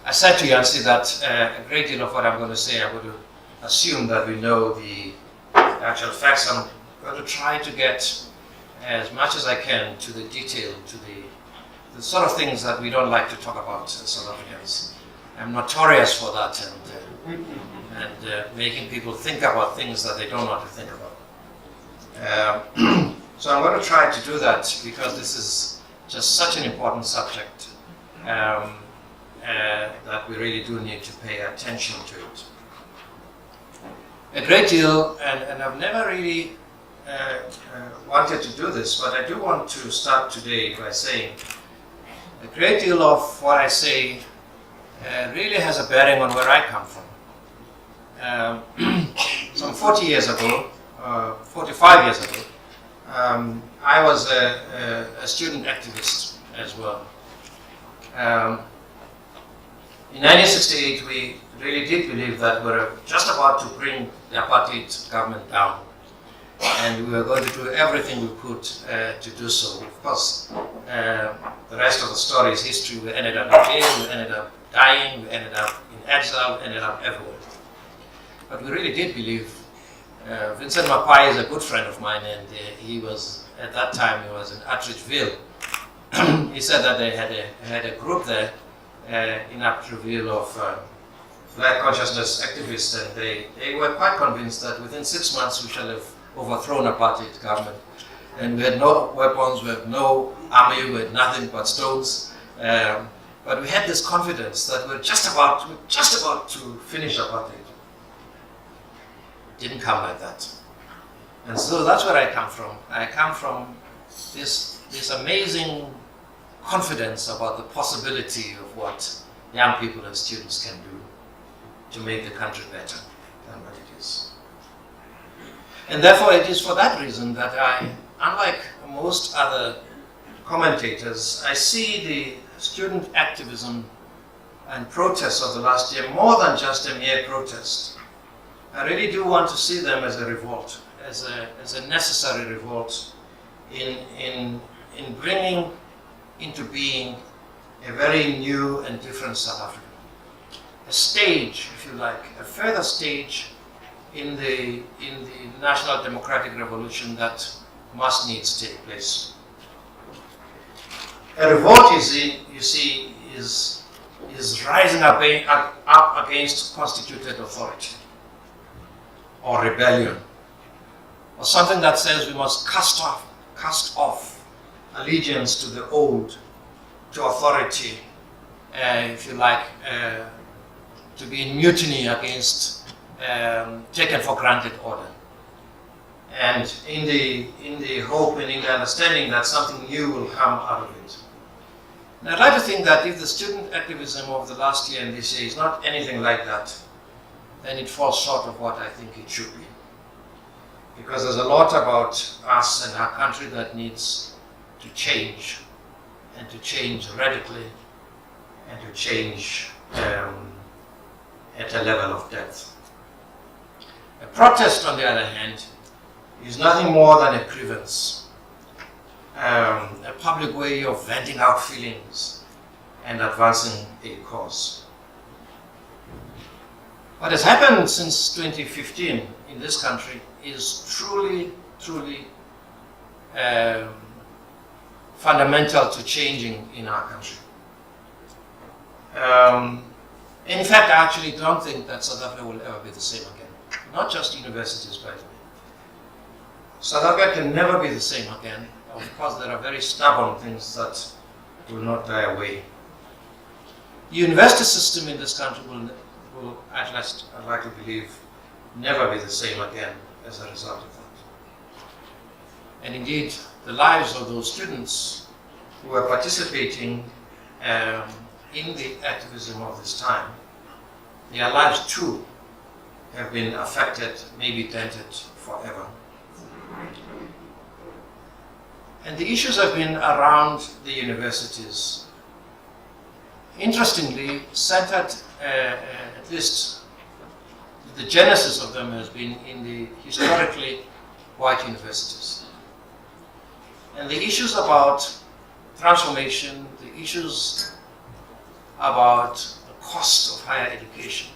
I said to Yancy that a great deal of what I'm going to say, I'm going to assume that we know the actual facts. I'm going to try to get as much as I can to the detail, to the sort of things that we don't like to talk about as South Africans. I'm notorious for that, and making people think about things that they don't want to think about. So I'm going to try to do that because this is just such an important subject that we really do need to pay attention to it. A great deal, and I've never really wanted to do this, but I do want to start today by saying a great deal of what I say really has a bearing on where I come from. Some 40 years ago, 45 years ago, I was a student activist as well. In 1968, we really did believe that we were just about to bring the apartheid government down, and we were going to do everything we could to do so. Of course, the rest of the story is history. We ended up in jail, we ended up dying, we ended up in exile, we ended up everywhere. But we really did believe. Vincent Mapai is a good friend of mine, and he was, at that time, he was in Atteridgeville. He said that they had a group there in Atteridgeville of Black consciousness activists, and they were quite convinced that within 6 months we shall have overthrown apartheid government. And we had no weapons, we had no army, we had nothing but stones. But we had this confidence that we're just about to finish apartheid. It didn't come like that. And so that's where I come from. I come from this amazing confidence about the possibility of what young people and students can do to make the country better than what it is. And therefore it is for that reason that I, unlike most other commentators, I see the student activism and protests of the last year more than just a mere protest. I really do want to see them as a revolt, as a necessary revolt in bringing into being a very new and different South Africa. A stage, if you like, a further stage in the national democratic revolution that must needs take place. A revolt, you see, is rising up against constituted authority or rebellion, or something that says we must cast off allegiance to the old, to authority, if you like, to be in mutiny against taken for granted order, and in the hope and in the understanding that something new will come out of it. And I'd like to think that if the student activism of the last year and this year is not anything like that, then it falls short of what I think it should be. Because there's a lot about us and our country that needs to change, and to change radically, and to change at a level of depth. A protest, on the other hand, is nothing more than a grievance, a public way of venting out feelings and advancing a cause. What has happened since 2015 in this country is truly fundamental to changing in our country. In fact, I actually don't think that South Africa will ever be the same again. Not just universities, by the way. South Africa can never be the same again. Of course, there are very stubborn things that will not die away. The university system in this country will at least, I'd like to believe, never be the same again as a result of that. And indeed, the lives of those students who were participating in the activism of this time, their lives too have been affected, maybe dented forever. And the issues have been around the universities. Interestingly, centered, at least the genesis of them has been in the historically white universities. And the issues about transformation, the issues about the cost of higher education,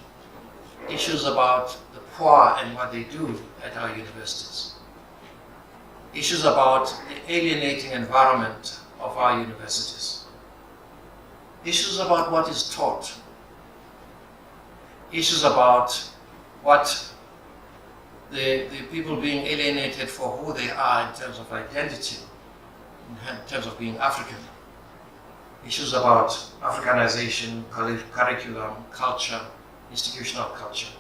issues about the poor and what they do at our universities, issues about the alienating environment of our universities, issues about what is taught, issues about what the people being alienated for who they are in terms of identity, in terms of being African, issues about Africanization, curriculum, culture, institutional culture.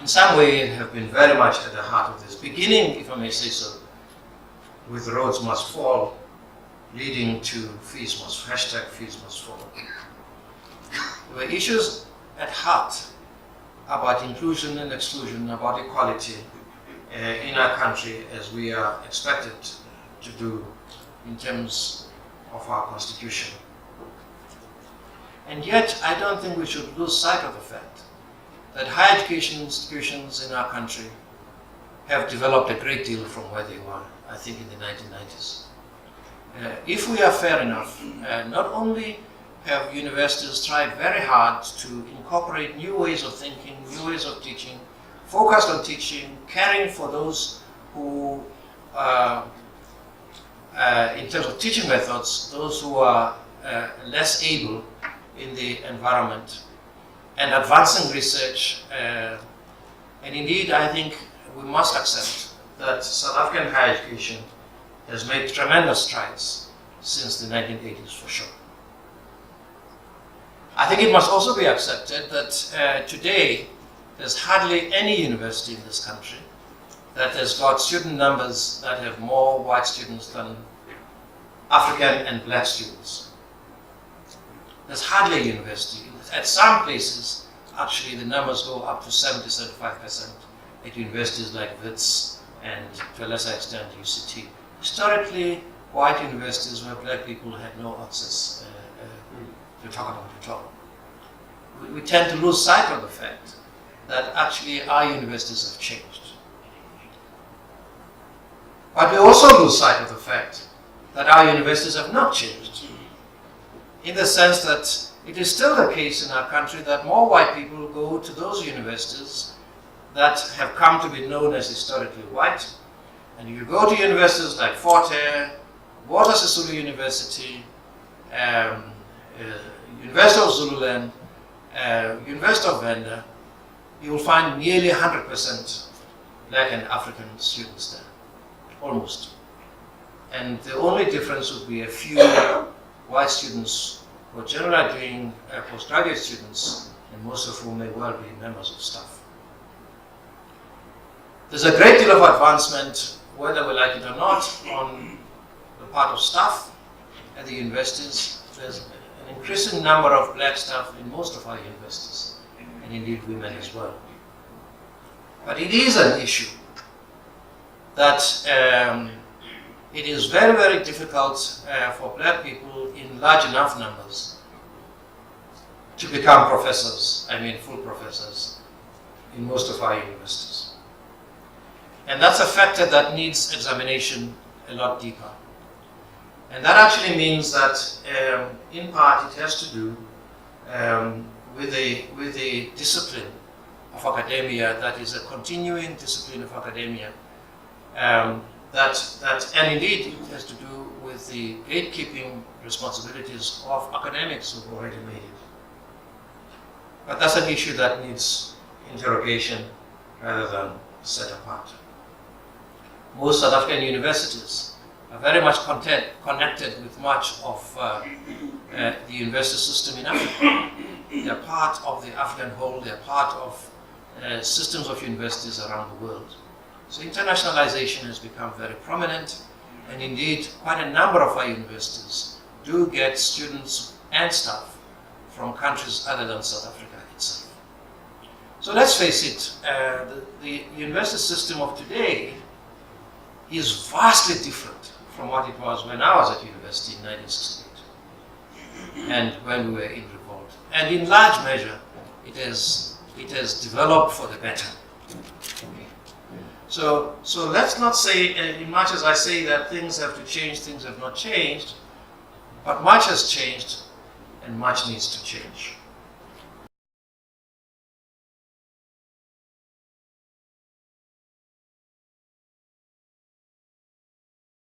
In some way, have been very much at the heart of this, beginning, if I may say so, with roads must fall, leading to fees must fall. There were issues at heart about inclusion and exclusion, about equality in our country, as we are expected to do in terms of our constitution. And yet, I don't think we should lose sight of the fact that higher education institutions in our country have developed a great deal from where they were, I think, in the 1990s. If we are fair enough, not only have universities tried very hard to incorporate new ways of thinking, new ways of teaching, focused on teaching, caring for those who, in terms of teaching methods, those who are less able in the environment, and advancing research. And indeed, I think we must accept that South African higher education has made tremendous strides since the 1980s, for sure. I think it must also be accepted that today there's hardly any university in this country that has got student numbers that have more white students than African and black students. There's hardly a university. At some places, actually, the numbers go up to 70-75% at universities like WITS and, to a lesser extent, UCT. Historically, white universities where black people had no access to talk about at all. We tend to lose sight of the fact that actually our universities have changed. But we also lose sight of the fact that our universities have not changed, in the sense that it is still the case in our country that more white people go to those universities that have come to be known as historically white. And you go to universities like Fort Hare, Walter Sisulu University, University of Zululand, University of Venda, you will find nearly 100% black and African students there, almost. And the only difference would be a few white students who are generally doing postgraduate students, and most of whom may well be members of staff. There's a great deal of advancement, whether we like it or not, on the part of staff at the universities. There's an increasing number of black staff in most of our universities, and indeed women as well. But it is an issue that it is very, very difficult for black people in large enough numbers to become professors, I mean full professors, in most of our universities. And that's a factor that needs examination a lot deeper. And that actually means that, in part, it has to do with the discipline of academia that is a continuing discipline of academia. And indeed it has to do with the gatekeeping responsibilities of academics who've already made it. But that's an issue that needs interrogation rather than set apart. Most South African universities are very much connected with much of the university system in Africa. They're part of the African whole, they're part of systems of universities around the world. So internationalization has become very prominent, and indeed quite a number of our universities do get students and staff from countries other than South Africa itself. So let's face it, the university system of today is vastly different from what it was when I was at university in 1968 and when we were in revolt. And in large measure, it has developed for the better. So let's not say, in much as I say that things have to change, things have not changed, but much has changed and much needs to change.